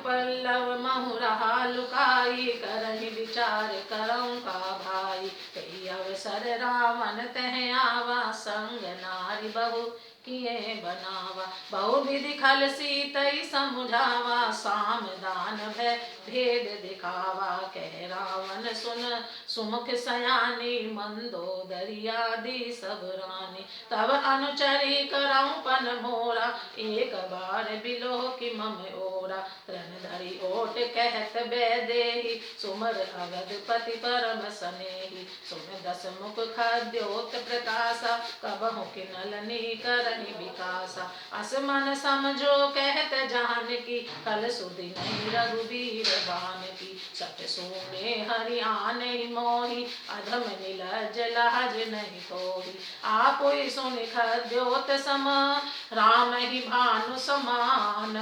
पल्लव महु रहा लुकाई, करहि विचार करऊँ का भाई। कई अवसर रावण तह आवा, संग नारी बहु किए बनावा। बहु विधि खल सीतई समुझावा, साम दान भय भेद दिखावा। कह रावण सुन सुमुख सयानी, मंदोदरी आदि सब रानी। तब अनुचरी करऊँ पन मोरा, एक बार बिलोह कि मम ओरा। तृण धरि ओट कहत बैदेही, सुमर अवधपति परम सनेही। सुन दस मुख खद्योत प्रकाशा, कबहु किनलनी करहि विकासा। अस मन समझो कहत जानकी, कल सुधि नहीं रघुबीर बानकी। सठ सूने हरि आने मोहि, अधम नीलज लाज नहीं तोहि। आपुई सुनि खद्योत सम, राम ही भानु समान।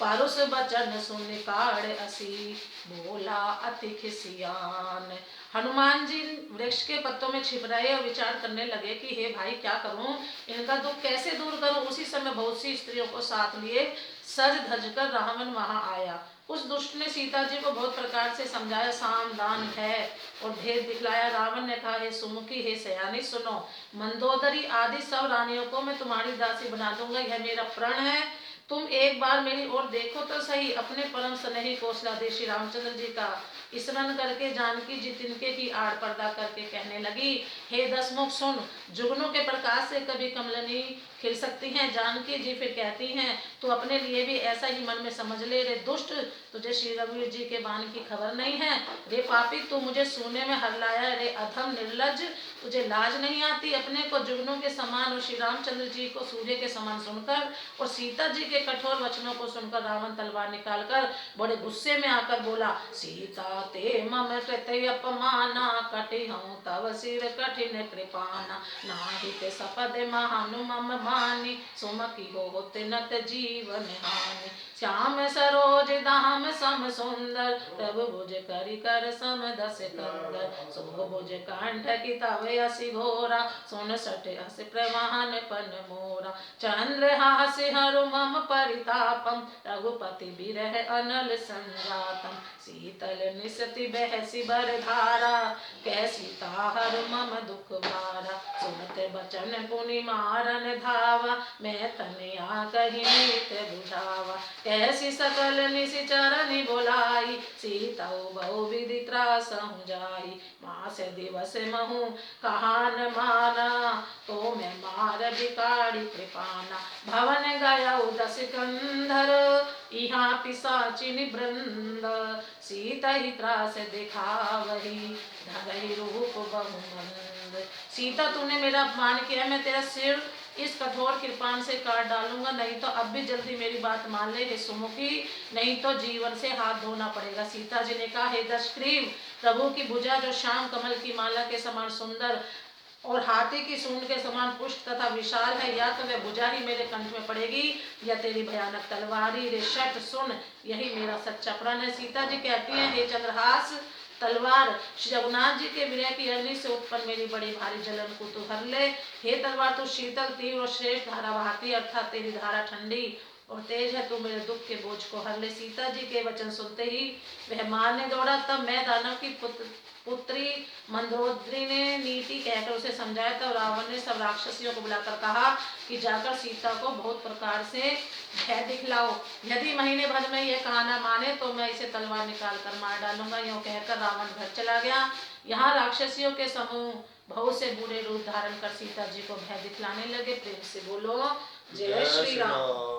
परुष बचन सुनि काढ़ असी, बोला अति खिसियान। हनुमान जी वृक्ष के पत्तों में छिप रहे और विचार करने लगे कि हे भाई क्या करूं, इनका दुख कैसे दूर करूं। उसी समय बहुत सी स्त्रियों को साथ लिए सज धज कर रावण वहां आया। उस दुष्ट ने सीता जी को बहुत प्रकार से समझाया, साम दान है और भेद दिखलाया। रावण ने कहा, हे सुमुखी हे सयानी सुनो, मंदोदरी आदि सब रानियों को मैं तुम्हारी दासी बना दूंगा, यह मेरा प्रण है। तुम एक बार मेरी ओर देखो तो सही। अपने परम स्नेही कौशलाधीश श्री रामचंद्र जी का स्मरण करके जानकी जी तिनके की आड़ पर्दा करके कहने लगी, हे दसमुख सुन, जुगनों के प्रकाश से कभी कमलनी खिल सकती हैं। जानकी जी फिर कहती हैं, तू अपने लिए भी ऐसा ही मन में समझ ले। रे दुष्ट, तुझे श्री रघुवीर जी के बाण की खबर नहीं है। रे पापी, तू मुझे सोने में हर लाया। रे अधम निर्लज, तुझे लाज नहीं आती। अपने को जुगनों के समान और श्री रामचंद्र जी को सूर्य के समान सुनकर और सीता जी के कठोर वचनों को सुनकर रावण तलवार निकालकर बड़े गुस्से में आकर बोला, सीता ते मम कृत्य अपमाना, कटिहऊँ तव सिर कठिन कृपाना। नाहि ते सपद महानु मम मानी, सुमति होत नत जीवन हानि। श्याम सरोज धाम सम सुंदर, प्रभु भुज करि कर सम दस कंदर। शोभ भुज कंठ की तव यसी घोरा, सुन सठ अस प्रवाहन पन मोरा। चंद्रहास हरु मम परितापम, रघुपति बिरह अनल संजातम। शीतल निसति बहसी बर धारा, कैसी ताहर मम दुख भारा। सुनत बचन पुनि मारन धावा, मैं तनया कही नीत बुझावा। कैसी सकल निशिचरनि बुलाई, सीता बहु विधि त्रासहु जाई। मास दिवस महु कहान माना, तो मैं मार बिकाड़ी कृपाना। भवन गयउ दस कंधर, इहाँ पिशाचिनि वृंद। सीता ही त्रास दिखावही, धरहि रूप बहु मंद। सीता तूने मेरा अपमान किया, मैं तेरा सिर इस कठोर कृपान से काट डालूंगा। नहीं तो अब भी जल्दी मेरी बात मान ले हे सुमुखी, नहीं तो जीवन से हाथ धोना पड़ेगा। सीता जी ने कहा, हे दशग्रीव, प्रभु की भुजा जो श्याम कमल की माला के समान सुंदर और हाथी की सूंड के समान पुष्ट तथा विशाल है, या तो वह भुजा ही मेरे कंठ में पड़ेगी या तेरी भयानक तलवारी। रे शठ सुन, यही मेरा सच्चा प्रण है। सीता जी कहती हैं, हे चंद्रहास तलवार, श्री रघुनाथ जी के विरह की अग्नि से उत्पन्न मेरी बड़ी भारी जलन को तू हर ले। हे तलवार, तू शीतल तीव्र और श्रेष्ठ धारा बहाती, अर्थात तेरी धारा ठंडी और तेज है, तू मेरे दुख के बोझ को हर ले। सीता जी के वचन सुनते ही वह मारने दौड़ा। तब मैं दानव की पुत्री मंदोदरी ने नीति कहकर उसे समझाया। तब रावण ने सब राक्षसियों को बुलाकर कहा कि जाकर सीता को बहुत प्रकार से भय दिखलाओ। यदि महीने भर में यह कहना माने तो मैं इसे तलवार निकाल कर मार डालूंगा। यूं कहकर रावण घर चला गया। यहाँ राक्षसियों के समूह बहुत से बूढ़े रूप धारण कर सीता जी को भय दिखलाने लगे। प्रेम से बोलो जय श्री राम।